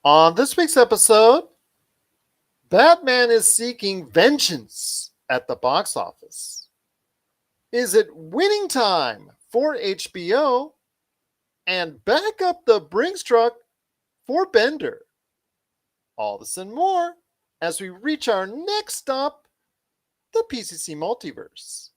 On this week's episode, Batman is seeking vengeance at the box office. Is it winning time for HBO? And back up the Brinks truck for Bender. All this and more as we reach our next stop, the PCC Multiverse.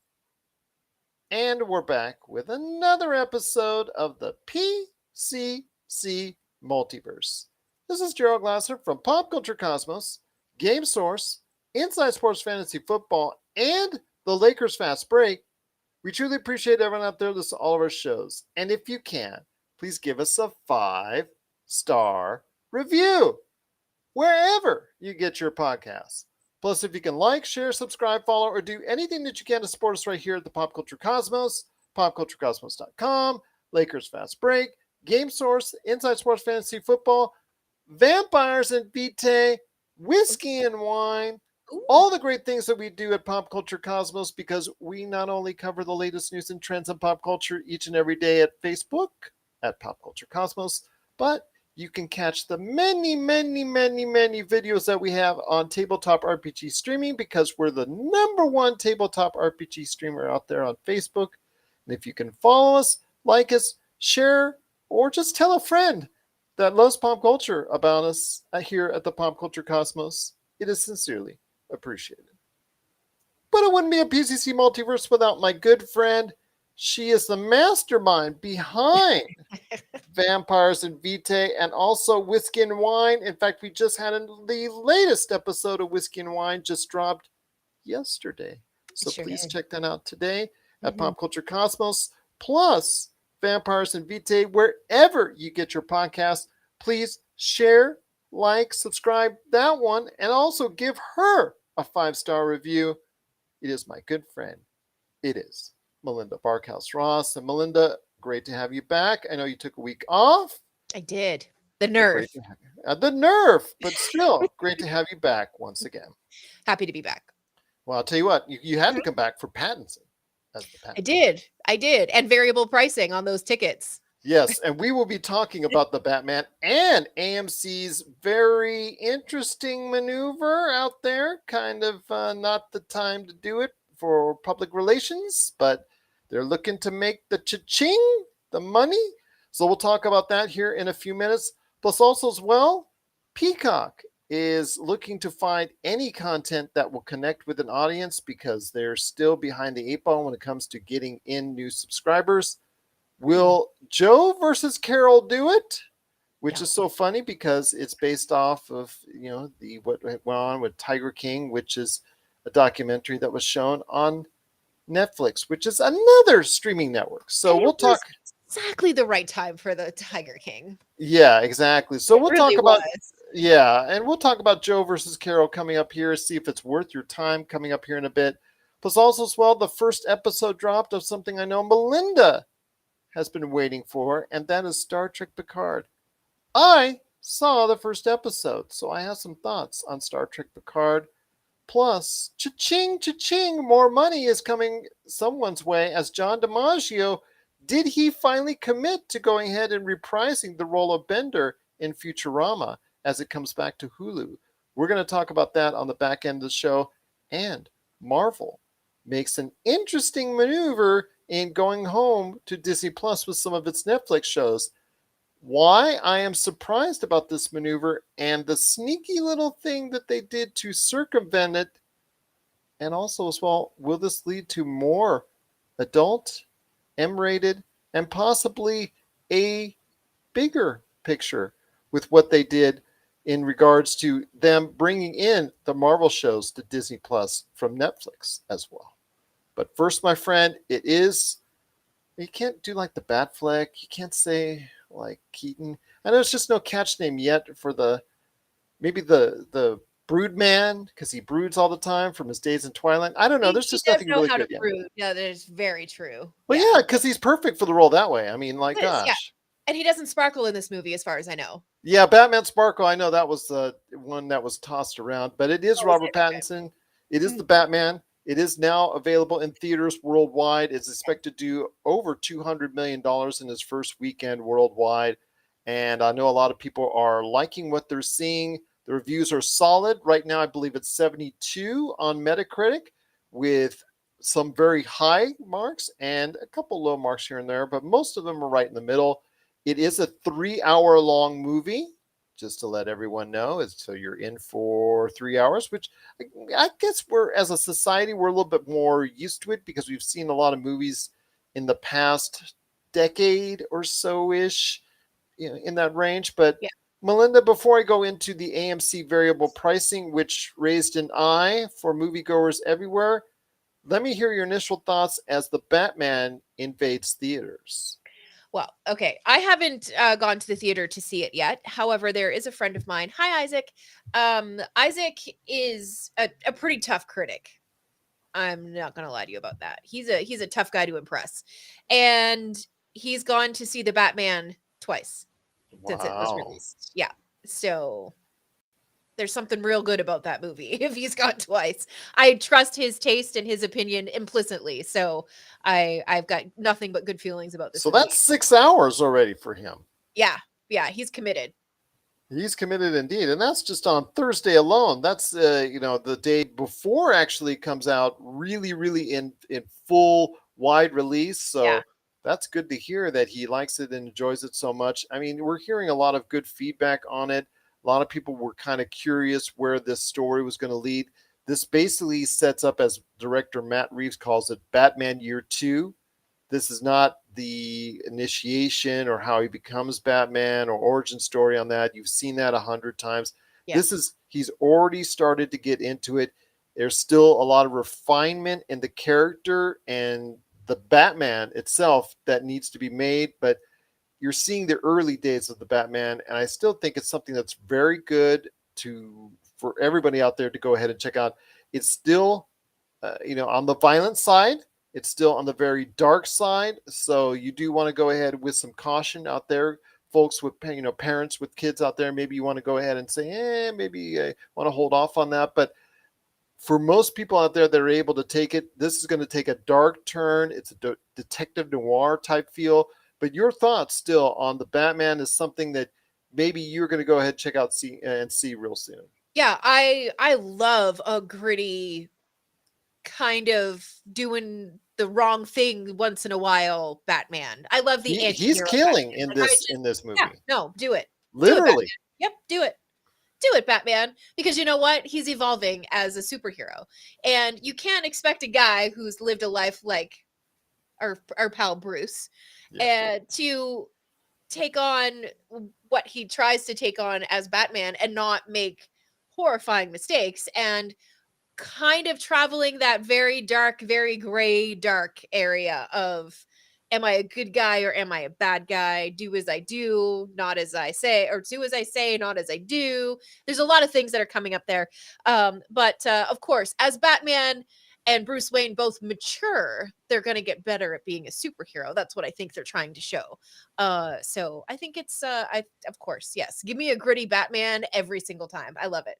And we're back with another episode of the PCC Multiverse. This is Gerald Glasser from Pop Culture Cosmos, Game Source, Inside Sports Fantasy Football, and the Lakers Fast Break. We truly appreciate everyone out there listening to all of our shows. And if you can, please give us a 5-star review wherever you get your podcasts. Plus, if you can like, share, subscribe, follow, or do anything that you can to support us right here at the Pop Culture Cosmos, popculturecosmos.com, Lakers Fast Break, Game Source, Inside Sports Fantasy Football, Vampires and Vitae, Whiskey and Wine, all the great things that we do at Pop Culture Cosmos, because we not only cover the latest news and trends in pop culture each and every day at Facebook at Pop Culture Cosmos, but you can catch the many videos that we have on Tabletop RPG Streaming, because we're the #1 Tabletop RPG streamer out there on Facebook. And if you can follow us, like us, share, or just tell a friend that loves pop culture about us here at the Pop Culture Cosmos, it is sincerely appreciated. But it wouldn't be a PCC Multiverse without my good friend. She is the mastermind behind Vampires and Vitae, and also Whiskey and Wine. In fact, we just had the latest episode of Whiskey and Wine just dropped yesterday. So please check that out today at Pop Culture Cosmos. Plus, Vampires and Vitae, wherever you get your podcast. Please share, like, subscribe that one, and also give her a 5-star review. It is my good friend. It is Melinda Barkhouse Ross. And Melinda, great to have you back. I know you took a week off. I did. The nerve. The nerve, but still great to have you back once again. Happy to be back. Well, I'll tell you what, you had to come back for Pattinson. I did. And variable pricing on those tickets. Yes, and we will be talking about the Batman and AMC's very interesting maneuver out there. Kind of not the time to do it for public relations, but they're looking to make the cha-ching, the money. So we'll talk about that here in a few minutes. Plus also as well, Peacock is looking to find any content that will connect with an audience, because they're still behind the 8 ball when it comes to getting in new subscribers. Will Joe versus Carol do it? Which is so funny because it's based off of, what went on with Tiger King, which is a documentary that was shown on Netflix, which is another streaming network. So we'll talk. Exactly the right time for the Tiger King. Yeah, exactly. So we'll talk about. Yeah, and we'll talk about Joe versus Carol coming up here, see if it's worth your time coming up here in a bit. Plus also as well, the first episode dropped of something I know Melinda has been waiting for, and that is Star Trek Picard. I saw the first episode, so I have some thoughts on Star Trek Picard. Plus, cha-ching, cha-ching, more money is coming someone's way as John DiMaggio. Did he finally commit to going ahead and reprising the role of Bender in Futurama as it comes back to Hulu? We're going to talk about that on the back end of the show. And Marvel makes an interesting maneuver in going home to Disney Plus with some of its Netflix shows. Why I am surprised about this maneuver and the sneaky little thing that they did to circumvent it. And also as well, will this lead to more adult, M-rated, and possibly a bigger picture with what they did in regards to them bringing in the Marvel shows to Disney Plus from Netflix as well. But first, my friend, you can't do like the Batfleck. You can't say like Keaton. I know it's just no catch name yet for maybe the Broodman, because he broods all the time from his days in Twilight. I don't know. There's just nothing really good yet. Yeah, that is very true. Well, yeah, because he's perfect for the role that way. I mean, like, gosh. Yeah. And he doesn't sparkle in this movie, as far as I know. Yeah, Batman Sparkle. I know that was the one that was tossed around, but it is Robert Pattinson. It is the Batman. It is now available in theaters worldwide. It's expected to do over $200 million in its first weekend worldwide. and I know a lot of people are liking what they're seeing. The reviews are solid. Right now, I believe it's 72 on Metacritic, with some very high marks and a couple low marks here and there, but most of them are right in the middle. It is a 3 hour long movie, just to let everyone know. So you're in for 3 hours, which I guess we're, as a society, we're a little bit more used to it because we've seen a lot of movies in the past decade or so ish, in that range. But Yeah. Melinda, before I go into the AMC variable pricing, which raised an eye for moviegoers everywhere, let me hear your initial thoughts as the Batman invades theaters. Well, okay. I haven't gone to the theater to see it yet. However, there is a friend of mine. Hi, Isaac. Isaac is a pretty tough critic. I'm not gonna lie to you about that. He's a tough guy to impress, and he's gone to see the Batman twice since it was Wow. released. Yeah, so there's something real good about that movie if he's gone twice. I trust his taste and his opinion implicitly, so I've got nothing but good feelings about this So movie. that's 6 hours already for him. Yeah, yeah, he's committed. He's committed indeed, and that's just on Thursday alone. That's the day before actually comes out, really, really in full wide release. Yeah, So that's good to hear that he likes it and enjoys it so much. I mean, we're hearing a lot of good feedback on it. A lot of people were kind of curious where this story was going to lead. This basically sets up, as director Matt Reeves calls it, Batman Year Two. This is not the initiation or how he becomes Batman or origin story on that. You've seen that 100 times. yeah, This is, he's already started to get into it. There's still a lot of refinement in the character and the Batman itself that needs to be made, but you're seeing the early days of the Batman, and I still think it's something that's very good to for everybody out there to go ahead and check out. It's still on the violent side. It's still on the very dark side. So you do want to go ahead with some caution out there, folks with parents with kids out there. Maybe you want to go ahead and say, maybe I want to hold off on that. But for most people out there that are able to take it, this is going to take a dark turn. It's a detective noir type feel. But your thoughts still on the Batman is something that maybe you're going to go ahead check out see real soon. yeah. I love a gritty kind of doing the wrong thing once in a while Batman. I love the He's anti-hero killing Batman. Like, in this yeah, movie. no, do it. Do it, Batman. Literally. Yep, do it. Do it, Batman. Because you know what? He's evolving as a superhero. And you can't expect a guy who's lived a life like our pal Bruce Yeah. to take on what he tries to take on as Batman and not make horrifying mistakes, and kind of traveling that very dark, very gray, dark area of, am I a good guy or am I a bad guy? Do as I do, not as I say, or do as I say, not as I do. There's a lot of things that are coming up there. But of course, as Batman and Bruce Wayne both mature, they're going to get better at being a superhero. That's what I think they're trying to show. So I think it's, of course, yes. Give me a gritty Batman every single time. I love it.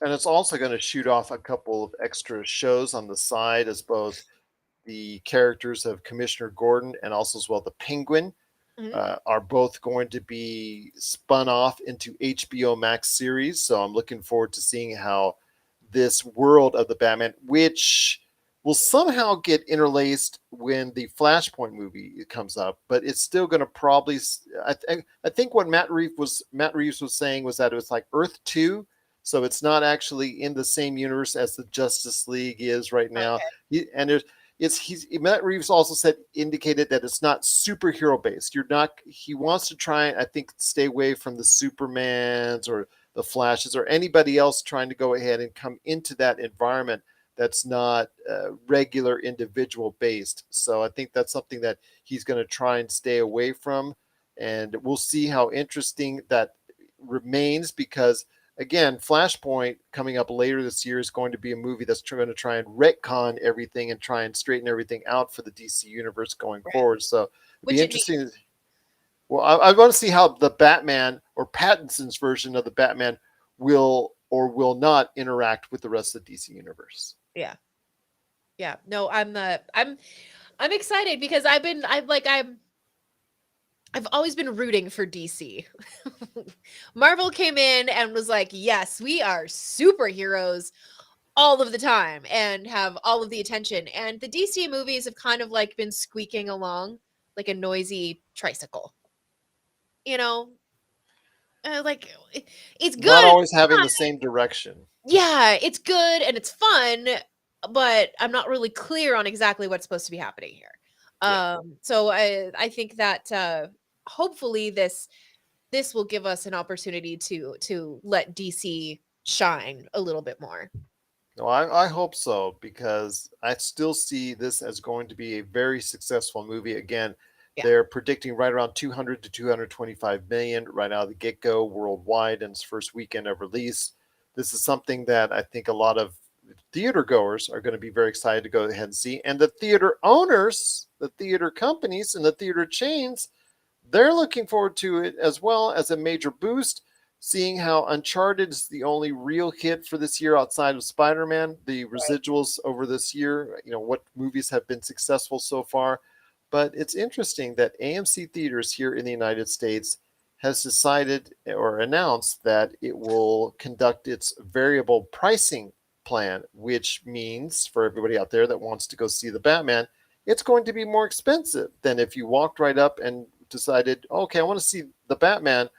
And it's also going to shoot off a couple of extra shows on the side, as both the characters of Commissioner Gordon and also as well the Penguin Mhm. are both going to be spun off into HBO Max series. So I'm looking forward to seeing how this world of the Batman, which will somehow get interlaced when the Flashpoint movie comes up, but it's still going to probably. I think what Matt Reeves was saying was that it was like Earth 2, so it's not actually in the same universe as the Justice League is right now. Okay. And Matt Reeves also indicated that it's not superhero based. You're not. He wants to try, I think, stay away from the Supermans or the Flashes or anybody else trying to go ahead and come into that environment that's not regular individual based. So I think that's something that he's going to try and stay away from, and we'll see how interesting that remains, because again, Flashpoint coming up later this year is going to be a movie that's going to try and retcon everything and try and straighten everything out for the DC universe going Right. forward. So it'd be Which it interesting. Well, I want to see how the Batman or Pattinson's version of the Batman will or will not interact with the rest of the DC universe. Yeah. Yeah. No, I'm excited because I'm I've always been rooting for DC. Marvel came in and was like, yes, we are superheroes all of the time and have all of the attention. And the DC movies have kind of like been squeaking along like a noisy tricycle. You know, like it's Not good. always having the same direction. Yeah, it's good and it's fun, but I'm not really clear on exactly what's supposed to be happening here. Yeah. So I think that hopefully this will give us an opportunity to let DC shine a little bit more. No, I hope so, because I still see this as going to be a very successful movie. Again, Yeah. they're predicting right around 200 to 225 million right out of the get go worldwide in its first weekend of release. This is something that I think a lot of theater goers are going to be very excited to go ahead and see. And the theater owners, the theater companies, and the theater chains, they're looking forward to it as well as a major boost, seeing how Uncharted is the only real hit for this year outside of Spider-Man. The residuals over this year, what movies have been successful so far. But it's interesting that AMC Theaters here in the United States has decided or announced that it will conduct its variable pricing plan, which means for everybody out there that wants to go see the Batman, it's going to be more expensive than if you walked right up and decided, okay, I want to see the Batman.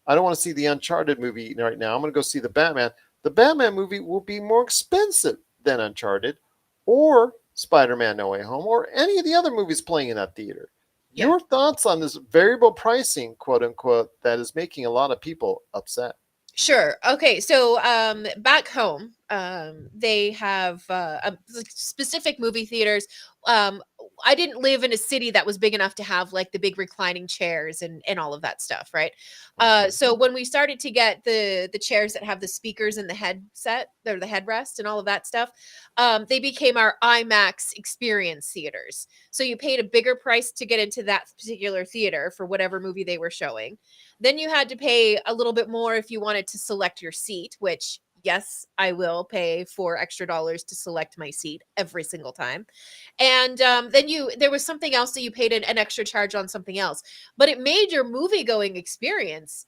I don't want to see the Uncharted movie right now. I'm going to go see the Batman. The Batman movie will be more expensive than Uncharted or Spider-Man No Way Home or any of the other movies playing in that theater. Yeah. Your thoughts on this variable pricing, quote unquote, that is making a lot of people upset? Sure. Okay. So, back home, they have like specific movie theaters. Um, I didn't live in a city that was big enough to have like the big reclining chairs and all of that stuff, right? So when we started to get the chairs that have the speakers and the headset or the headrest and all of that stuff, they became our IMAX experience theaters. So you paid a bigger price to get into that particular theater for whatever movie they were showing. Then you had to pay a little bit more if you wanted to select your seat, which yes, I will pay for extra dollars to select my seat every single time. And then there was something else that you paid an extra charge on something else, but it made your movie going experience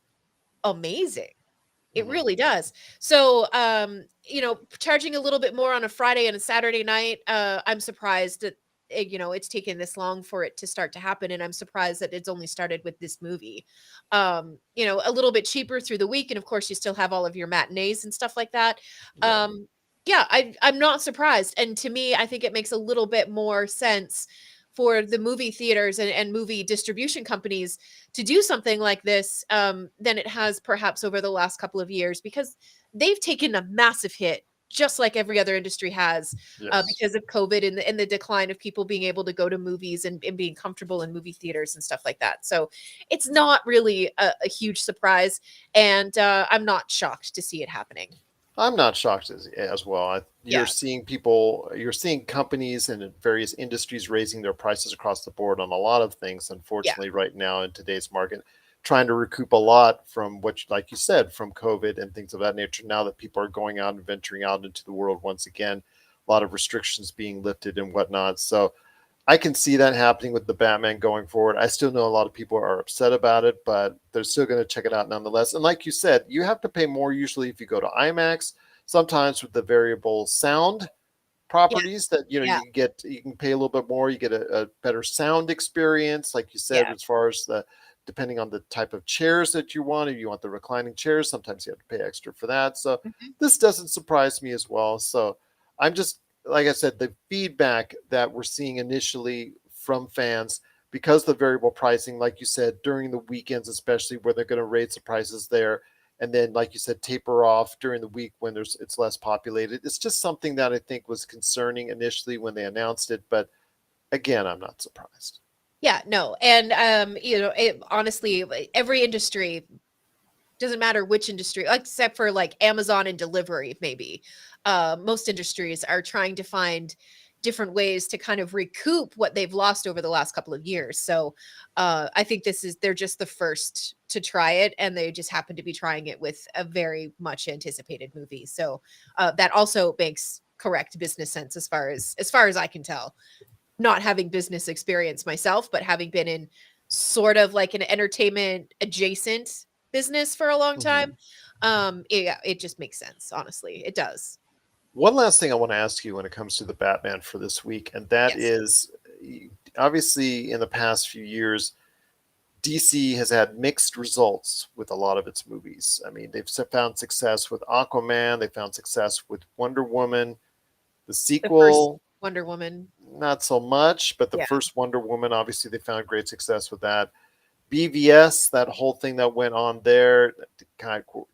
amazing. It Mhm. really does. So, charging a little bit more on a Friday and a Saturday night, I'm surprised that it's taken this long for it to start to happen, and I'm surprised that it's only started with this movie. A little bit cheaper through the week, and of course, you still have all of your matinees and stuff like that. Yeah. Yeah, I'm not surprised, and to me, I think it makes a little bit more sense for the movie theaters and movie distribution companies to do something like this than it has perhaps over the last couple of years, because they've taken a massive hit just like every other industry has Yes. because of COVID and the decline of people being able to go to movies and being comfortable in movie theaters and stuff like that. So it's not really a huge surprise. And I'm not shocked to see it happening. I'm not shocked as well. You're Yeah. seeing people, you're seeing companies and various industries raising their prices across the board on a lot of things, Yeah. unfortunately, right now in today's market, trying to recoup a lot from what, like you said, from COVID and things of that nature. Now that people are going out and venturing out into the world once again, a lot of restrictions being lifted and whatnot. So, I can see that happening with the Batman going forward. I still know a lot of people are upset about it, but they're still going to check it out nonetheless. And like you said, you have to pay more usually if you go to IMAX. Sometimes with the variable sound Yeah. properties that Yeah. you can pay a little bit more. You get a better sound experience, like you said, Yeah. as far as the depending on the type of chairs that you want. If you want the reclining chairs, sometimes you have to pay extra for that. So Mhm. this doesn't surprise me as well. So I'm just like I said, the feedback that we're seeing initially from fans because the variable pricing, like you said, during the weekends, especially where they're going to raise the prices there, and then like you said, taper off during the week when it's less populated. It's just something that I think was concerning initially when they announced it, but again, I'm not surprised. Yeah, no. And honestly, every industry, doesn't matter which industry, except for like Amazon and delivery, maybe. Most industries are trying to find different ways to kind of recoup what they've lost over the last couple of years. So I think they're just the first to try it, and they just happen to be trying it with a very much anticipated movie. So that also makes correct business sense as far as I can tell, not having business experience myself, but having been in sort of like an entertainment adjacent business for a long time. Mhm. Yeah, it just makes sense. Honestly, it does. One last thing I want to ask you when it comes to the Batman for this week, and that Yes. is obviously in the past few years, DC has had mixed results with a lot of its movies. I mean, they've found success with Aquaman, they found success with Wonder Woman. The The first sequel, Wonder Woman. not so much, but the Yeah. first Wonder Woman, obviously, they found great success with that. BVS, that whole thing that went on there,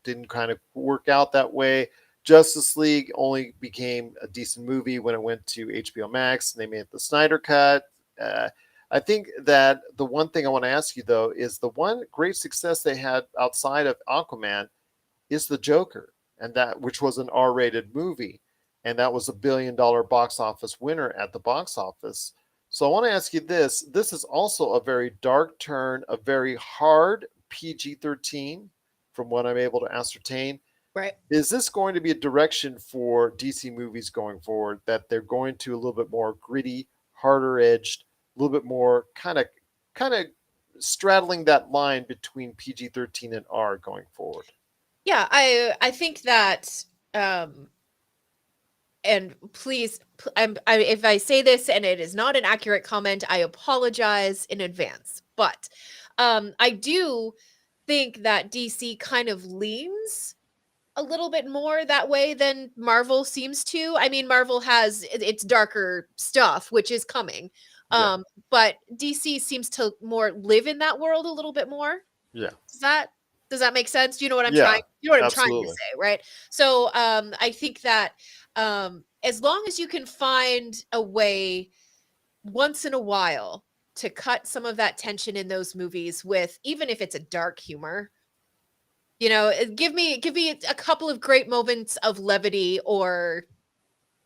didn't kind of work out that way. Justice League only became a decent movie when it went to HBO Max and they made the Snyder Cut. Uh, I think that the one thing I want to ask you though is the one great success they had outside of Aquaman is the Joker, and that which was an R-rated movie, and that was $1 billion box office winner at the box office. So I want to ask you this: this is also a very dark turn, a very hard PG-13, from what I'm able to ascertain. Right. Is this going to be a direction for DC movies going forward that they're going to a little bit more gritty, harder edged, a little bit more kind of straddling that line between PG-13 and R going forward? Yeah, I think that um and please if I say this and it is not an accurate comment, I apologize in advance. But I do think that DC kind of leans a little bit more that way than Marvel seems to. I mean, Marvel has its darker stuff, which is coming. Yeah, Um, but DC seems to more live in that world a little bit more. yeah, Does that does that make sense? Do you know what I'm yeah, trying you know what I'm trying to absolutely. say, right? So I think that as long as you can find a way once in a while to cut some of that tension in those movies with, even if it's a dark humor, give me a couple of great moments of levity or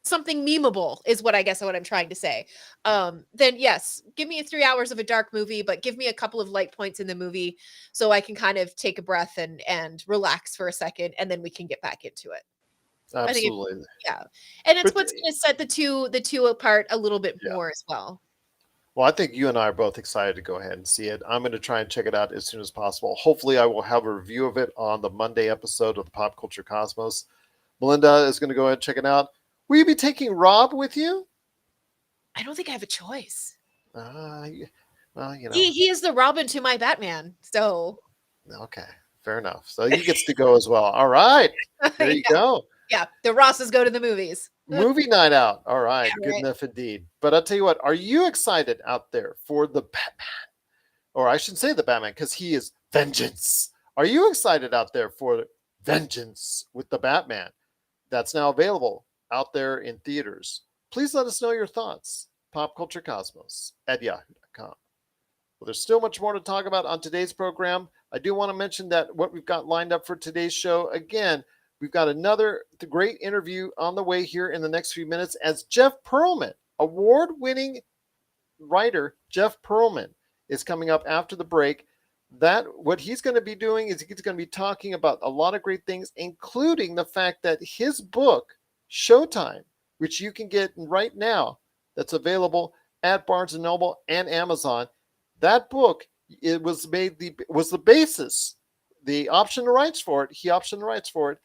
something memeable is what I guess what I'm trying to say. Then yes, give me 3 hours of a dark movie, but give me a couple of light points in the movie so I can kind of take a breath and relax for a second, and then we can get back into it. I think it's Absolutely. yeah, and it's But what's going to set the two apart a little bit yeah, more as well. well, I think you and I are both excited to go ahead and see it. I'm going to try and check it out as soon as possible. Hopefully, I will have a review of it on the Monday episode of the Pop Culture Cosmos. Melinda is going to go ahead and check it out. Will you be taking Rob with you? I don't think I have a choice. Uh, well, He is the Robin to my Batman. So okay, fair enough. So he gets to go as well. All right, there you yeah, go. yeah. The Rosses go to the movies. Movie night out. All Yeah, right, good right. enough indeed. But I'll tell you what, are you excited out there for the Batman? Or I should say the Batman, because he is vengeance. Are you excited out there for vengeance with the Batman? That's now available out there in theaters. Please let us know your thoughts. Popculturecosmos at yahoo.com. Well, there's still much more to talk about on today's program. I do want to mention that what we've got lined up for today's show, again, we've got another great interview on the way here in the next few minutes as Jeff Perlman, award winning writer Jeff Perlman, is coming up after the break. That what he's going to be doing is he's going to be talking about a lot of great things, including the fact that his book, Showtime, which you can get right now, that's available at Barnes and Noble and Amazon. That book, it was the basis, the option rights for it. He optioned the rights for it,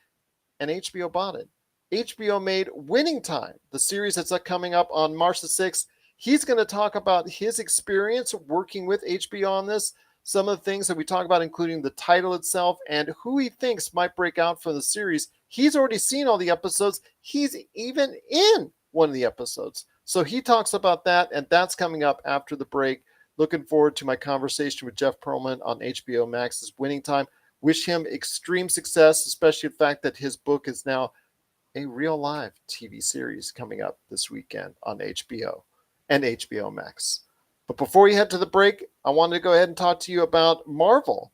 and HBO bought it. HBO made Winning Time, the series that's coming up on March the 6th. He's going to talk about his experience working with HBO on this, some of the things that we talk about, including the title itself and who he thinks might break out from the series. He's already seen all the episodes. He's even in one of the episodes. So he talks about that, and that's coming up after the break. Looking forward to my conversation with Jeff Perlman on HBO Max's Winning Time. Wish him extreme success, especially the fact that his book is now a real live TV series coming up this weekend on HBO and HBO Max. But before we head to the break, I wanted to go ahead and talk to you about Marvel.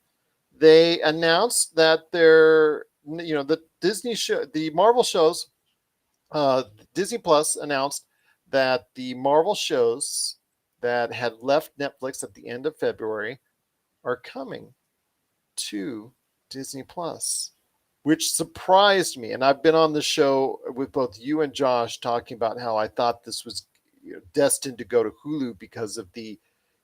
They announced that the Disney show, the Marvel shows, Disney Plus announced that the Marvel shows that had left Netflix at the end of February are coming to Disney Plus, which surprised me. And I've been on the show with both you and Josh talking about how I thought this was destined to go to Hulu because of the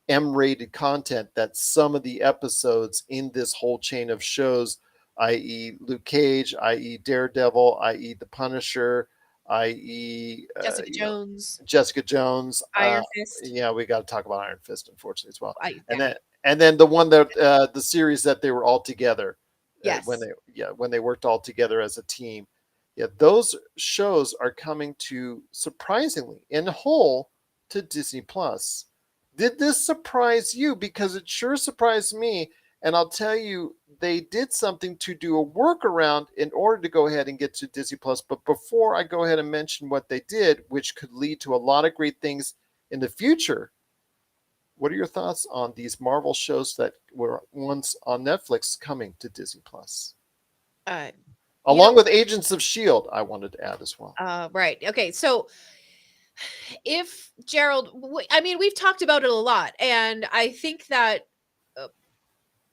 M-rated content that some of the episodes in this whole chain of shows, i.e. Luke Cage, i.e. Daredevil, i.e. The Punisher, i.e. Jessica Jones, Jessica Jones. Iron Fist. Yeah, we got to talk about Iron Fist, unfortunately, as well. I, And yeah. then the one that the series that they were all together Yes. when they worked all together as a team. Yeah, those shows are coming to surprisingly in whole to Disney Plus. Did this surprise you? Because it sure surprised me. And I'll tell you, they did something to do a workaround in order to go ahead and get to Disney Plus. But before I go ahead and mention what they did, which could lead to a lot of great things in the future, what are your thoughts on these Marvel shows that were once on Netflix coming to Disney Plus? Uh, Along with Agents of S.H.I.E.L.D., I wanted to add as well. Right. Okay. So if Gerald, I mean, we've talked about it a lot, and I think that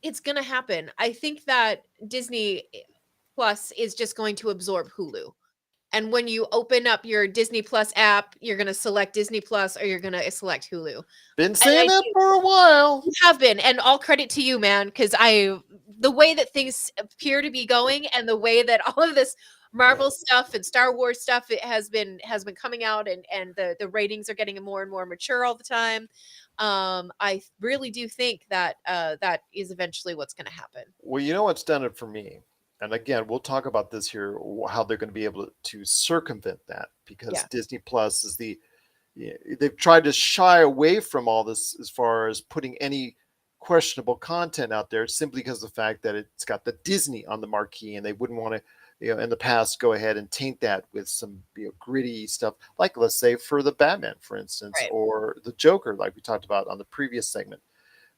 it's going to happen. I think that Disney Plus is just going to absorb Hulu. And when you open up your Disney Plus app, you're going to select Disney Plus or you're going to select Hulu. Been saying that for a while. You have been, and all credit to you, man, because the way that things appear to be going and the way that all of this Marvel stuff and Star Wars stuff it has been coming out, and the ratings are getting more and more mature all the time. I really do think that that is eventually what's going to happen. Well, you know what's done it for me, and again, we'll talk about this here, how they're going to be able to circumvent that, because Disney Plus is they've tried to shy away from all this as far as putting any questionable content out there, simply because of the fact that it's got the Disney on the marquee, and they wouldn't want to, in the past, go ahead and taint that with some gritty stuff, like let's say for the Batman, for instance, or the Joker, like we talked about on the previous segment,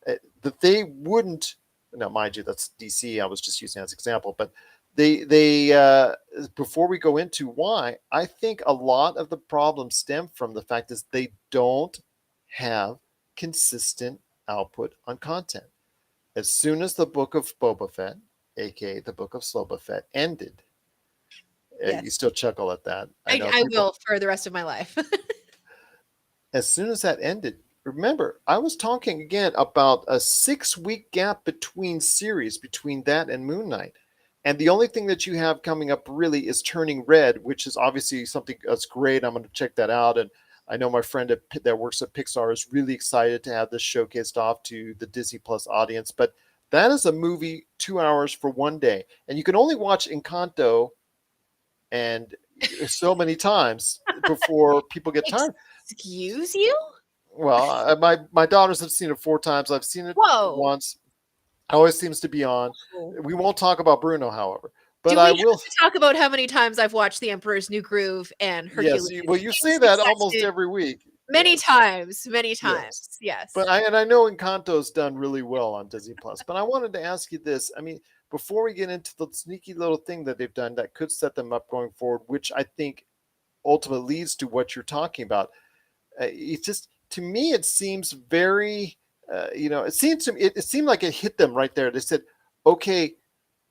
that they wouldn't. Now, mind you, that's DC. I was just using as an example, but they before we go into why, I think a lot of the problems stem from the fact is they don't have consistent output on content. As soon as the Book of Boba Fett, aka the Book of Sloba Fett, ended, you still chuckle at that. I will for the rest of my life. As soon as that ended, remember, I was talking again about a 6-week gap between series, between that and Moon Knight. And the only thing that you have coming up really is Turning Red, which is obviously something that's great. I'm going to check that out. And I know my friend that works at Pixar is really excited to have this showcased off to the Disney Plus audience. But that is a movie 2 hours for one day. And you can only watch Encanto and so many times before people get tired. Excuse you? Well, my daughters have seen it 4 times. I've seen it once. Always seems to be on. We won't talk about Bruno, however. But I will talk about how many times I've watched The Emperor's New Groove and Hercules. Yes, well, you say that almost every week. Many times. Yes. But I know Encanto's done really well on Disney Plus. But I wanted to ask you this. I mean, before we get into the sneaky little thing that they've done that could set them up going forward, which I think ultimately leads to what you're talking about, it's just, to me, it seems very, it seemed like it hit them right there. They said, okay,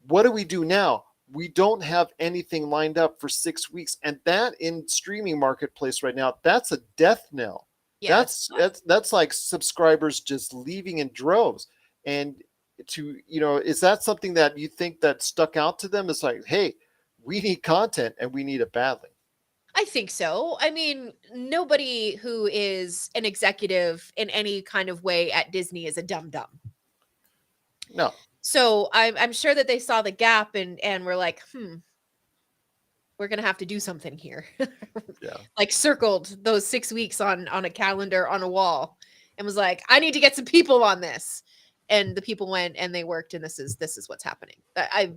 what do we do now? We don't have anything lined up for 6 weeks. And that in streaming marketplace right now, that's a death knell. Yeah, that's like subscribers just leaving in droves. And is that something that you think that stuck out to them? It's like, hey, we need content and we need it badly. I think so. I mean, nobody who is an executive in any kind of way at Disney is a dum-dum. No. So I'm sure that they saw the gap and were like, we're going to have to do something here. Yeah. Like circled those 6 weeks on a calendar on a wall and was like, I need to get some people on this. And the people went and they worked, and this is what's happening. I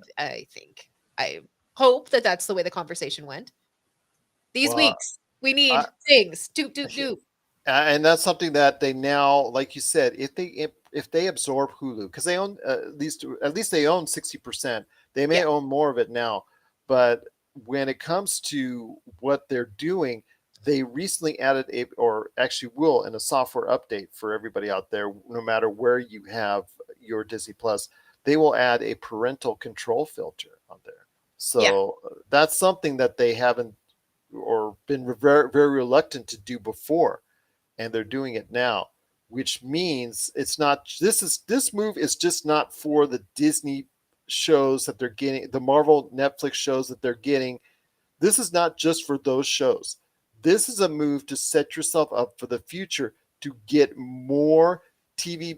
hope that that's the way the conversation went. These weeks, we need things. Do. And that's something that they now, like you said, if they absorb Hulu, because they own at least they own 60%. They may own more of it now, but when it comes to what they're doing, they recently added or actually will, in a software update for everybody out there, no matter where you have your Disney Plus, they will add a parental control filter on there. So that's something that they haven't or been very, very reluctant to do before, and they're doing it now, which means it's not. This move is just not for the Disney shows that they're getting, the Marvel Netflix shows that they're getting. This is not just for those shows. This is a move to set yourself up for the future to get more TV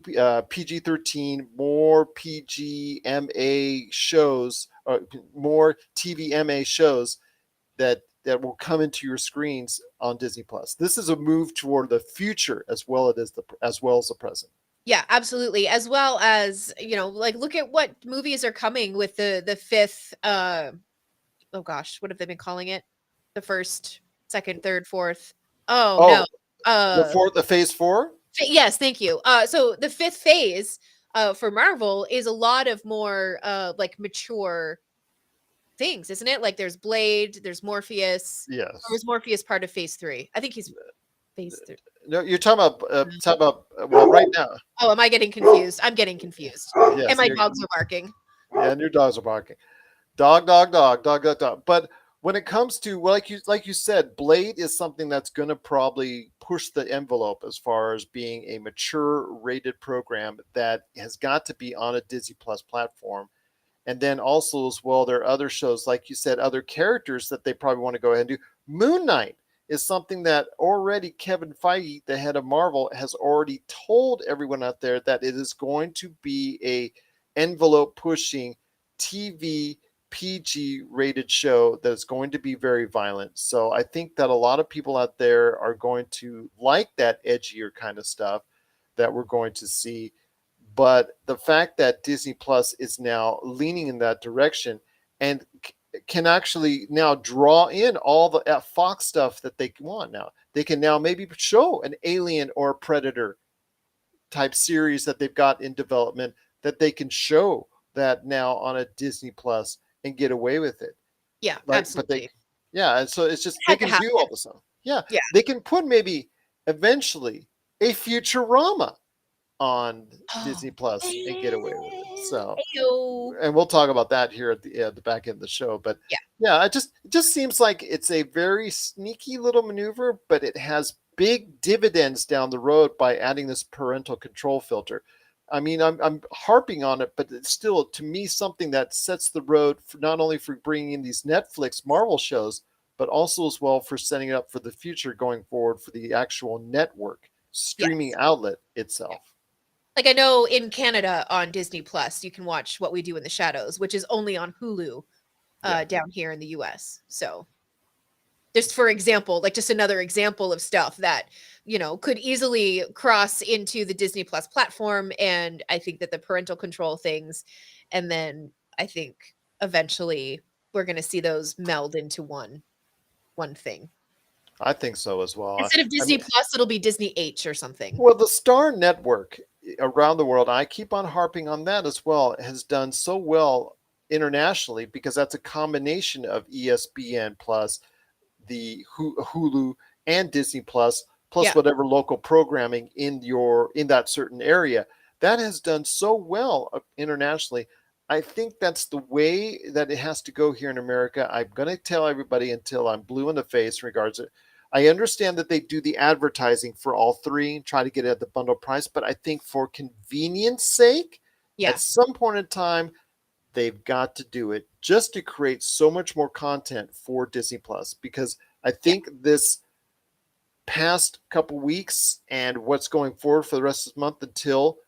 PG-13, more PGMA shows, more TVMA shows that will come into your screens on Disney Plus. This is a move toward the future as well as the present. Yeah, absolutely. As well as, like look at what movies are coming with the fifth oh gosh, what have they been calling it? The first, second, third, fourth. Oh Oh, no. Uh the phase 4? yes, thank you. So the fifth phase for Marvel is a lot of more like mature things, isn't it? Like there's Blade, there's Morpheus. Or Yes. was Morpheus part of phase 3? I think he's phase 3. No, you're talking about well, right now. Oh, am I getting confused? I'm getting confused. And Yes, my dogs are barking. yeah, and your dogs are barking. Dog, dog, dog, dog, dog, dog. But when it comes to, well, like you said, Blade is something that's going to probably push the envelope as far as being a mature rated program that has got to be on a Disney Plus platform. And then also as well, there are other shows, like you said, other characters that they probably want to go ahead and do. Moon Knight is something that already Kevin Feige, the head of Marvel, has already told everyone out there that it is going to be a envelope pushing TV PG rated show that is going to be very violent. So I think that a lot of people out there are going to like that edgier kind of stuff that we're going to see. But the fact that Disney Plus is now leaning in that direction and can actually now draw in all the Fox stuff that they want now. They can now maybe show an Alien or a Predator type series that they've got in development that they can show that now on a Disney Plus and get away with it. Yeah, Like, absolutely. yeah, and so it's just they Had to can happen. do all this stuff. Yeah, Yeah. they can put maybe eventually a Futurama on Disney Plus and get away with it. So, Ayo. and we'll talk about that here at the back end of the show. But Yeah. yeah, it just seems like it's a very sneaky little maneuver, but it has big dividends down the road by adding this parental control filter. I mean, I'm harping on it, but it's still, to me, something that sets the road for not only for bringing in these Netflix Marvel shows, but also as well for setting it up for the future going forward for the actual network streaming Yes. outlet itself. Like I know in Canada on Disney Plus, you can watch What We Do in the Shadows, which is only on Hulu down here in the US. So just for example, like just another example of stuff that, could easily cross into the Disney Plus platform. And I think that the parental control things, and then I think eventually we're going to see those meld into one thing. I think so as well. Instead of I Disney mean, Plus, it'll be Disney H or something. well, the Star Network around the world, I keep on harping on that as well, has done so well internationally because that's a combination of ESPN plus the Hulu and Disney plus Yeah. whatever local programming in that certain area. That has done so well internationally. I think that's the way that it has to go here in America. I'm going to tell everybody until I'm blue in the face in regards to. I understand that they do the advertising for all three, try to get it at the bundle price, but I think for convenience sake, Yeah. at some point in time, they've got to do it just to create so much more content for Disney Plus. Because I think this past couple weeks and what's going forward for the rest of the month until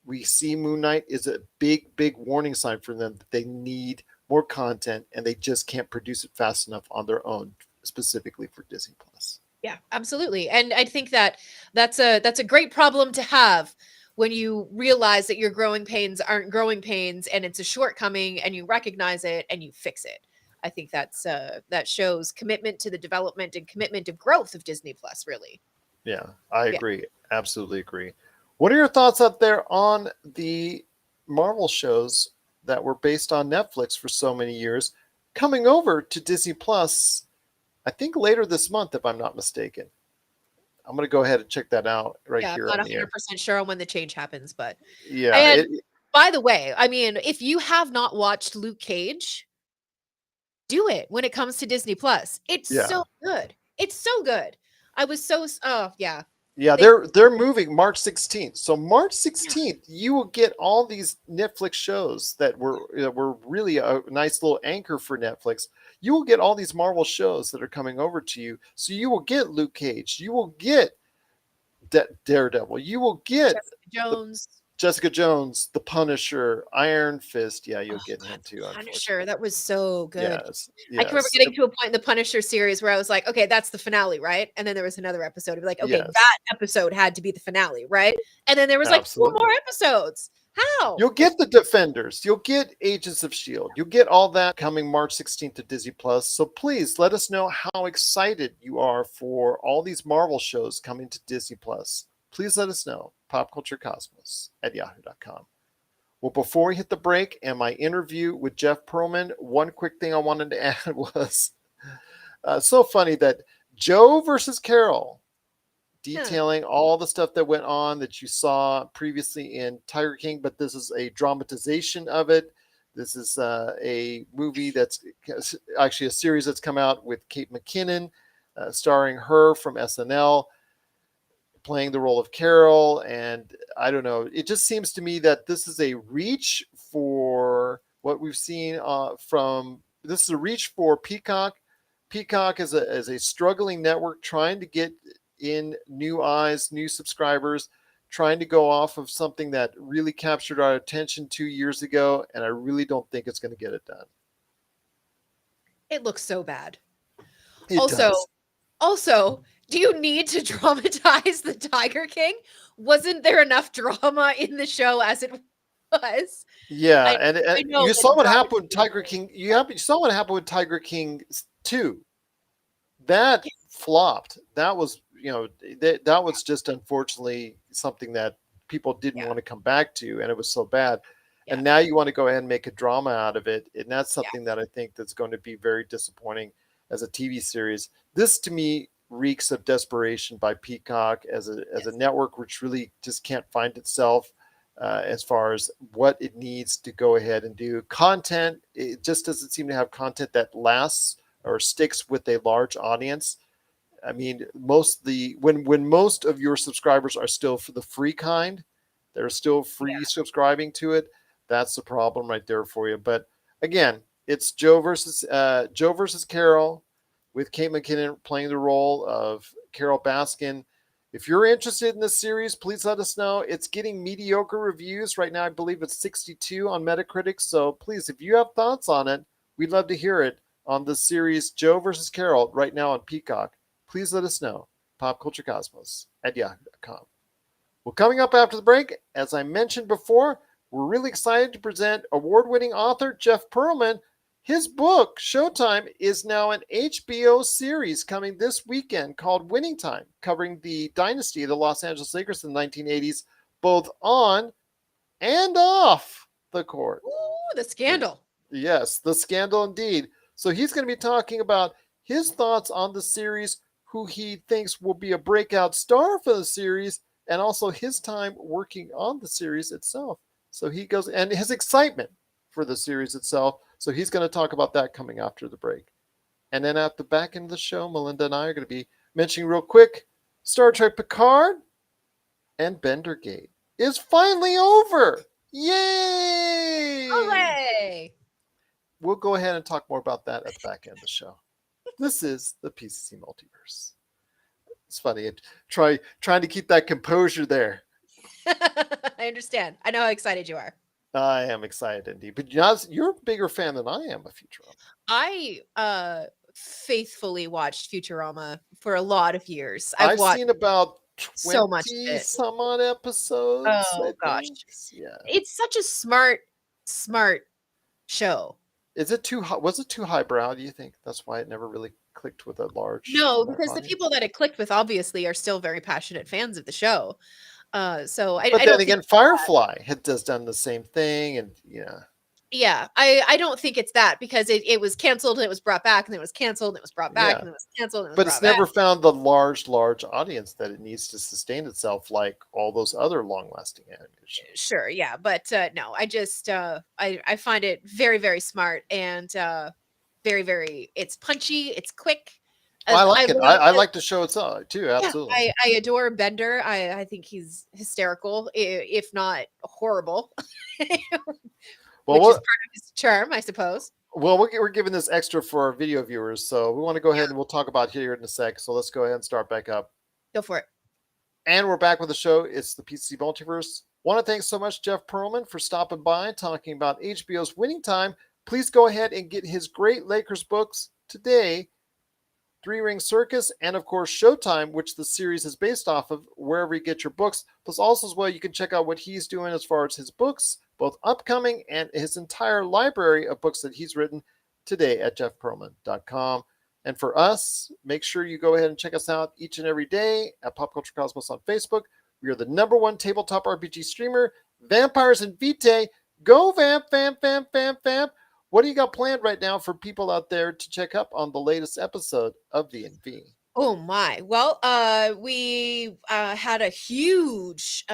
we see Moon Knight is a big, big warning sign for them that they need more content and they just can't produce it fast enough on their own, specifically for Disney Plus. Yeah, absolutely. And I think that that's a great problem to have when you realize that your growing pains aren't growing pains and it's a shortcoming and you recognize it and you fix it. I think that shows commitment to the development and commitment to growth of Disney Plus, really. Yeah, I agree. Absolutely agree. What are your thoughts out there on the Marvel shows that were based on Netflix for so many years coming over to Disney Plus? I think later this month, if I'm not mistaken. I'm going to go ahead and check that out right here. I'm on not the air. 100% sure on when the change happens, but Yeah. and by the way, I mean, if you have not watched Luke Cage, do it when it comes to Disney Plus. It's so good. It's so good. I was so oh yeah. Yeah, they're moving March 16th. So March 16th, you will get all these Netflix shows that were really a nice little anchor for Netflix. You will get all these Marvel shows that are coming over to you. So you will get Luke Cage, you will get Daredevil, you will get Jessica the Jones. Jessica Jones, the Punisher, Iron Fist. Yeah, Oh you'll get God, him too, the Punisher. unfortunately. That was so good. Yes, I can remember yes, getting to a point in the Punisher series where I was like, okay, that's the finale, right? And then there was another episode. I'd be like, okay, yes, that episode had to be the finale, right? And then there was like four more absolutely. episodes. How? You'll get the Defenders. You'll get Agents of S.H.I.E.L.D. You'll get all that coming March 16th to Disney Plus. So please let us know how excited you are for all these Marvel shows coming to Disney Plus. Please let us know. popculturecosmos@yahoo.com. Well, before we hit the break and my interview with Jeff Perlman, one quick thing I wanted to add was so funny that Joe versus Carol, Huh. detailing all the stuff that went on that you saw previously in Tiger King, but this is a dramatization of it. This is a movie that's actually a series that's come out with Kate McKinnon, starring her from SNL, playing the role of Carol. And I don't know, it just seems to me that this is a reach for what we've seen this is a reach for Peacock. Peacock is a struggling network trying to get in new eyes, new subscribers, trying to go off of something that really captured our attention 2 years ago. And I really don't think it's going to get it done. It looks so bad. It Also, does. also, do you need to dramatize the Tiger King? Wasn't there enough drama in the show as it was? Yeah, I and I know you that saw what drama happened with Tiger King. You saw what happened with Tiger King 2. That flopped. That was, that was just unfortunately something that people didn't yeah, want to come back to, and it was so bad. yeah, And now you want to go ahead and make a drama out of it, and that's yeah, something that I think that's going to be very disappointing as a TV series. This to me reeks of desperation by Peacock as a yes. network which really just can't find itself as far as what it needs to go ahead and do. Content, it just doesn't seem to have content that lasts or sticks with a large audience. I mean, when most of your subscribers are still for the free kind, they're still free Yeah. subscribing to it. That's the problem right there for you. But again, it's Joe versus Carol, with Kate McKinnon playing the role of Carol Baskin. If you're interested in this series, please let us know. It's getting mediocre reviews right now. I believe it's 62 on Metacritic. So please, if you have thoughts on it, we'd love to hear it on the series Joe versus Carol right now on Peacock. Please let us know. popculturecosmos@yahoo.com. Well, coming up after the break, as I mentioned before, we're really excited to present award-winning author Jeff Perlman. His book, Showtime, is now an HBO series coming this weekend called Winning Time, covering the dynasty of the Los Angeles Lakers in the 1980s, both on and off the court. Ooh, the scandal. Yes, the scandal indeed. So he's going to be talking about his thoughts on the series, who he thinks will be a breakout star for the series, and also his time working on the series itself. So he goes, and his excitement for the series itself. So he's going to talk about that coming after the break. And then at the back end of the show, Melinda and I are going to be mentioning real quick Star Trek Picard and Bendergate is finally over. Yay! Hooray! We'll go ahead and talk more about that at the back end of the show. This is the PCC Multiverse. It's funny. Trying to keep that composure there. I understand. I know how excited you are. I am excited indeed. But you're a bigger fan than I am of Futurama. I faithfully watched Futurama for a lot of years. I've I've watched seen about so much of 20 it. some odd episodes, I Oh gosh. think. Yeah. It's such a smart show. Is it too high? Was it too highbrow, do you think? That's why it never really clicked with a large No, enough because the audience? people that it clicked with obviously are still very passionate fans of the show. So But I then don't think again, Firefly has done the same thing, and yeah. yeah, I don't think it's that because it was canceled and it was brought back and it was canceled and it was brought back Yeah. and it was canceled and it was But it's brought back. never found the large audience that it needs to sustain itself like all those other long-lasting animated shows. Sure, yeah, but no, I just I find it very smart and very it's punchy, it's quick. I I like it. love I like the show itself too. yeah, Absolutely. I adore Bender. I think he's hysterical, if not horrible, Well, which is what? part of his charm, I suppose. Well, we're giving this extra for our video viewers, so we want to go ahead and we'll talk about here in a sec. So let's go ahead and start back up. Go for it. And we're back with the show. It's the PCC Multiverse. Want to thank so much Jeff Perlman for stopping by talking about HBO's Winning Time. Please go ahead and get his great Lakers books today. Three Ring Circus, and of course Showtime, which the series is based off of, wherever you get your books. Plus, also as well, you can check out what he's doing as far as his books, both upcoming and his entire library of books that he's written today at jeffperlman.com. And for us, make sure you go ahead and check us out each and every day at Pop Culture Cosmos on Facebook. We are the #1 tabletop RPG streamer, Vampires and Vitae. Go Vamp, Vamp, Vamp, Vamp, Vamp. What do you got planned right now for people out there to check up on the latest episode of V&V? Oh my. Well, we had a huge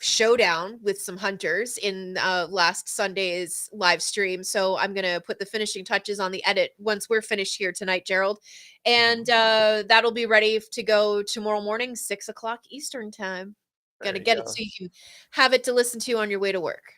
showdown with some hunters in last Sunday's live stream. So I'm gonna put the finishing touches on the edit once we're finished here tonight, Gerald. And that'll be ready to go tomorrow morning, 6 o'clock Eastern time. Gotta get it so you can have it to listen to on your way to work.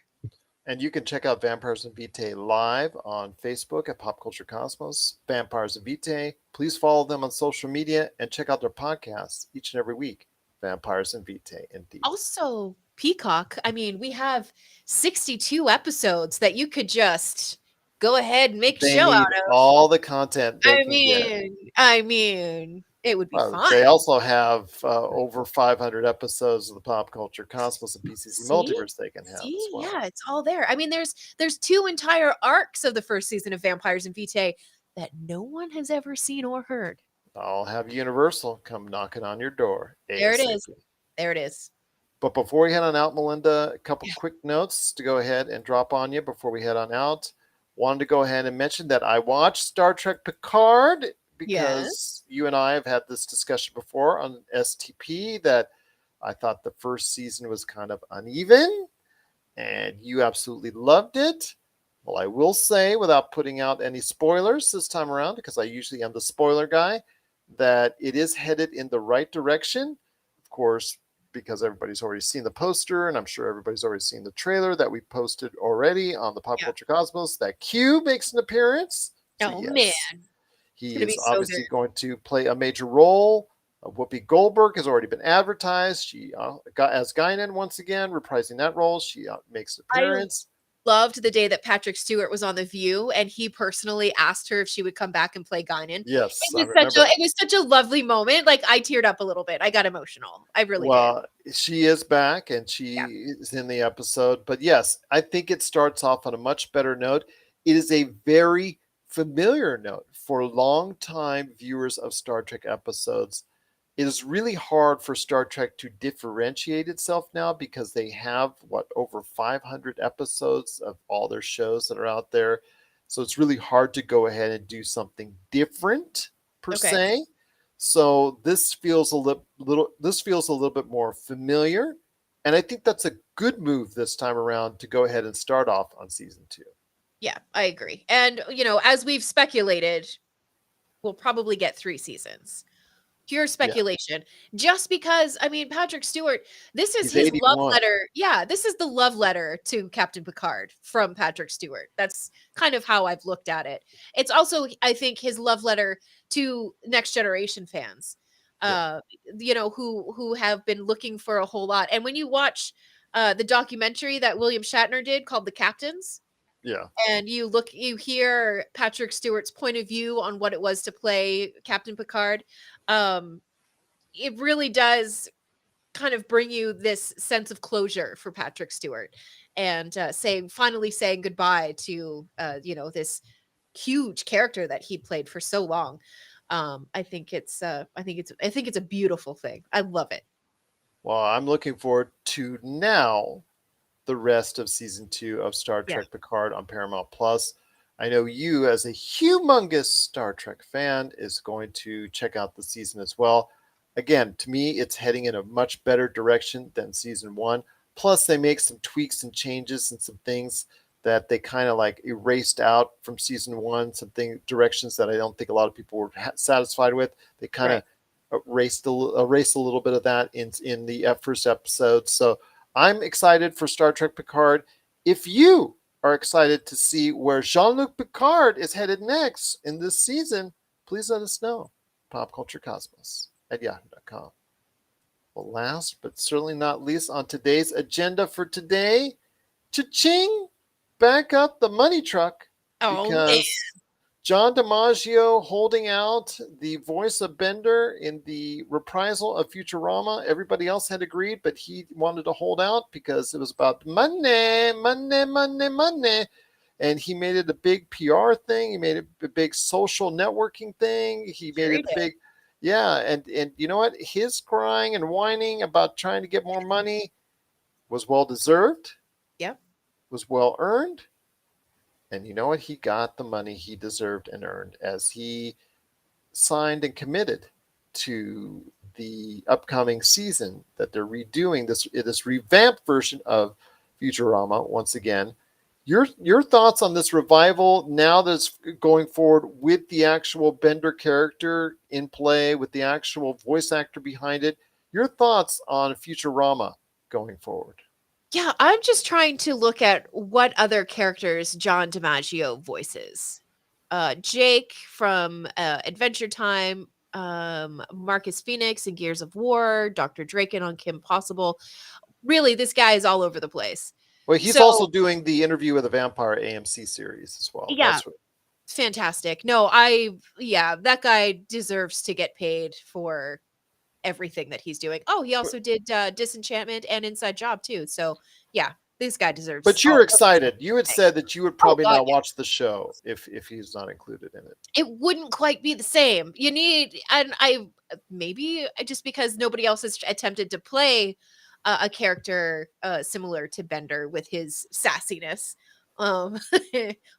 And you can check out Vampires and Vitae live on Facebook at Pop Culture Cosmos, Vampires and Vitae. Please follow them on social media and check out their podcasts each and every week. Vampires and Vitae, indeed. Also, Peacock. I mean, we have 62 episodes that you could just go ahead and make a show out of. All the content they can get. I mean, it would be fun. They also have over 500 episodes of the Pop Culture Cosmos and PCC Multiverse they can have as well. Yeah, it's all there. I mean, there's 2 entire arcs of the first season of Vampires and Vitae that no one has ever seen or heard. I'll have Universal come knocking on your door. There it is. There it is. But before we head on out, Melinda, a couple quick notes to go ahead and drop on you before we head on out. Wanted to go ahead and mention that I watched Star Trek Picard because you and I have had this discussion before on STP that I thought the first season was kind of uneven and you absolutely loved it. Well, I will say, without putting out any spoilers this time around, because I usually am the spoiler guy, that it is headed in the right direction. Of course, because everybody's already seen the poster, and I'm sure everybody's already seen the trailer that we posted already on the Pop Culture Cosmos, that Q makes an appearance. So man. He is obviously going to play a major role. Whoopi Goldberg has already been advertised. She got as Guinan once again, reprising that role. She makes an appearance. Loved the day that Patrick Stewart was on The View and he personally asked her if she would come back and play Guinan. Yes. It was such a lovely moment. Like, I teared up a little bit. I got emotional. I really did. She is back and she is in the episode. But yes, I think it starts off on a much better note. It is a very familiar note for longtime viewers of Star Trek episodes. It is really hard for Star Trek to differentiate itself now because they have, over 500 episodes of all their shows that are out there. So it's really hard to go ahead and do something different per se. So this feels a little bit more familiar. And I think that's a good move this time around to go ahead and start off on season 2. Yeah, I agree. And, as we've speculated, we'll probably get 3 seasons. Pure speculation. Just because, Patrick Stewart, this is his love letter. Yeah, this is the love letter to Captain Picard from Patrick Stewart. That's kind of how I've looked at it. It's also, I think, his love letter to Next Generation fans, who have been looking for a whole lot. And when you watch the documentary that William Shatner did called The Captains, and you hear Patrick Stewart's point of view on what it was to play Captain Picard. It really does kind of bring you this sense of closure for Patrick Stewart and finally saying goodbye to this huge character that he played for so long. I think it's a beautiful thing. I love it. Well, I'm looking forward to now the rest of season 2 of Star Trek Picard on Paramount Plus. I know you, as a humongous Star Trek fan, is going to check out the season as well. Again, to me, it's heading in a much better direction than season 1. Plus, they make some tweaks and changes and some things that they kind of like erased out from season one, directions that I don't think a lot of people were satisfied with. They kind Right. of erased a little bit of that in the first episode. So I'm excited for Star Trek Picard. If you are excited to see where Jean-Luc Picard is headed next in this season, please let us know. popculturecosmos@yahoo.com. Well, last but certainly not least on today's agenda for today, cha-ching, back up the money truck, Oh man. because John DiMaggio holding out the voice of Bender in the reprisal of Futurama. Everybody else had agreed, but he wanted to hold out because it was about money, money, money, money. And he made it a big PR thing. He made it a big social networking thing. He made Sure he it did. big. Yeah. And you know what? His crying and whining about trying to get more money was well deserved. Yep. Was well earned. And you know what? He got the money he deserved and earned as he signed and committed to the upcoming season that they're redoing this revamped version of Futurama once again. Your thoughts on this revival now that's going forward with the actual Bender character in play, with the actual voice actor behind it. Your thoughts on Futurama going forward? Yeah, I'm just trying to look at what other characters John DiMaggio voices. Jake from Adventure Time, Marcus Phoenix in Gears of War, Dr. Draken on Kim Possible. Really, this guy is all over the place. Well, he's also So, doing the Interview with a Vampire AMC series as well. yeah, That's what, fantastic. No, yeah, that guy deserves to get paid for everything that he's doing. Oh, he also did Disenchantment and Inside Job too. So, yeah, this guy deserves but you're all excited. You had said that you would Oh probably god, not watch the show if he's not included in it. it wouldn't quite be the same. You need, and I maybe just because nobody else has attempted to play a character similar to Bender with his sassiness, um,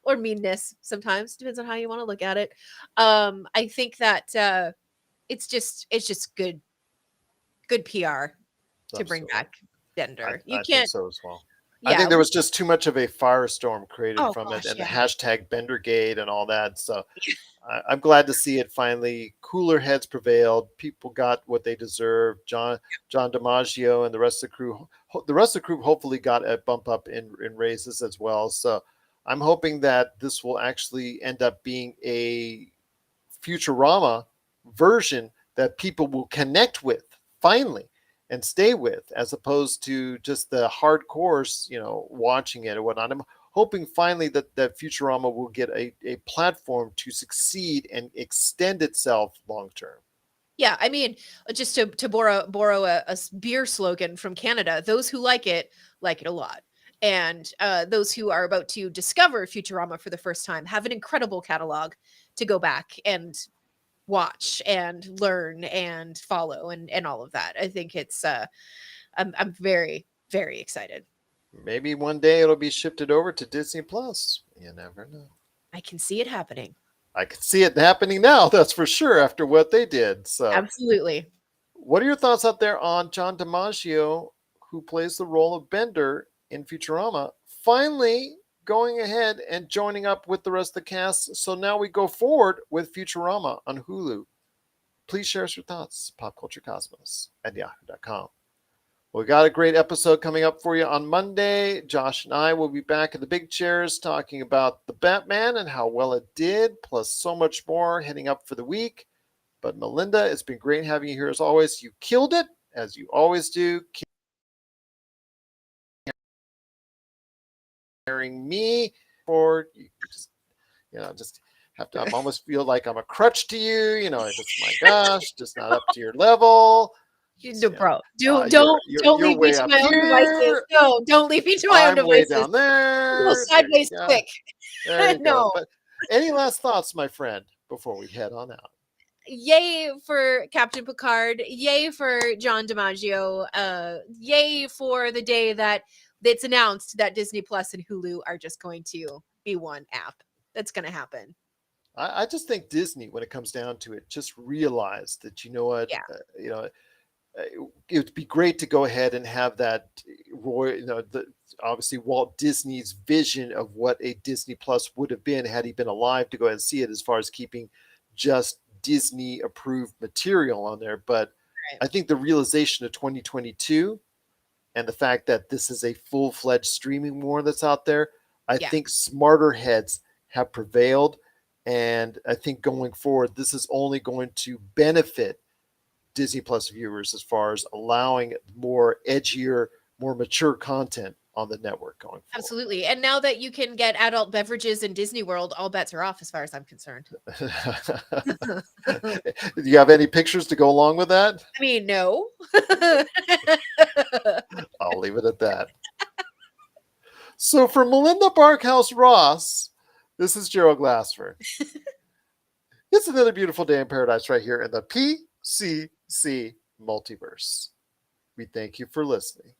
or meanness. Sometimes depends on how you want to look at it. I think that it's just good PR to bring Absolutely. back Bender. You I think can't, so as well. I yeah. think there was just too much of a firestorm created Oh from it, gosh, and the yeah. hashtag Bendergate and all that. So I'm glad to see it finally. Cooler heads prevailed. People got what they deserved. John DiMaggio and the rest of the crew hopefully got a bump up in raises as well. So I'm hoping that this will actually end up being a Futurama version that people will connect with finally and stay with, as opposed to just the hardcores, watching it or whatnot. I'm hoping finally that Futurama will get a platform to succeed and extend itself long term. Yeah, I mean, just to borrow a beer slogan from Canada, those who like it a lot. And those who are about to discover Futurama for the first time have an incredible catalog to go back and watch and learn and follow and all of that. I think it's I'm very, very excited. Maybe one day it'll be shifted over to Disney Plus. You never know. I can see it happening. I can see it happening now, that's for sure, after what they did. So Absolutely. what are your thoughts out there on John DiMaggio, who plays the role of Bender in Futurama, finally going ahead and joining up with the rest of the cast? So now we go forward with Futurama on Hulu. Please share us your thoughts, popculturecosmos@yahoo.com. We got a great episode coming up for you on Monday. Josh and I will be back in the big chairs talking about the Batman and how well it did, plus so much more heading up for the week. But Melinda, it's been great having you here as always. You killed it, as you always do, carrying me forward. You just have to. I almost feel like I'm a crutch to you. My gosh, just not up to your level. Bro, You're don't leave me way to up my own devices. here. No, don't leave me to my own I'm way devices. down there. Go sideways There you go. quick. There you go. No. But any last thoughts, my friend, before we head on out? Yay for Captain Picard. Yay for John DiMaggio. Yay for the day that it's announced that Disney Plus and Hulu are just going to be one app. That's going to happen. I just think Disney, when it comes down to it, just realized that, Yeah. It would be great to go ahead and have that obviously Walt Disney's vision of what a Disney Plus would have been had he been alive to go ahead and see it, as far as keeping just Disney approved material on there. But Right. I think the realization of 2022 and the fact that this is a full-fledged streaming war that's out there, I Yeah. think smarter heads have prevailed. And I think going forward, this is only going to benefit Disney Plus viewers as far as allowing more edgier, more mature content on the network going forward. Absolutely. And now that you can get adult beverages in Disney World, all bets are off as far as I'm concerned. Do you have any pictures to go along with that? I mean, no. I'll leave it at that. So for Melinda Barkhouse Ross, this is Gerald Glassford. It's another beautiful day in paradise right here in the PCC Multiverse. We thank you for listening.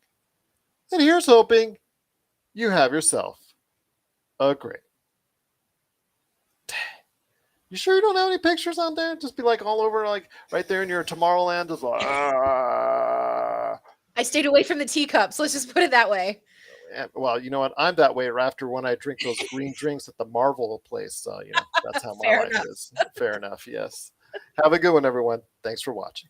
And here's hoping you have yourself a great day. You sure you don't have any pictures on there? Just be like all over, like right there in your Tomorrowland. Just like, I stayed away from the teacups. Let's just put it that way. Well, you know what? I'm that way after when I drink those green drinks at the Marvel place. So, that's how my Fair life enough. is. Fair enough. Yes. Have a good one, everyone. Thanks for watching.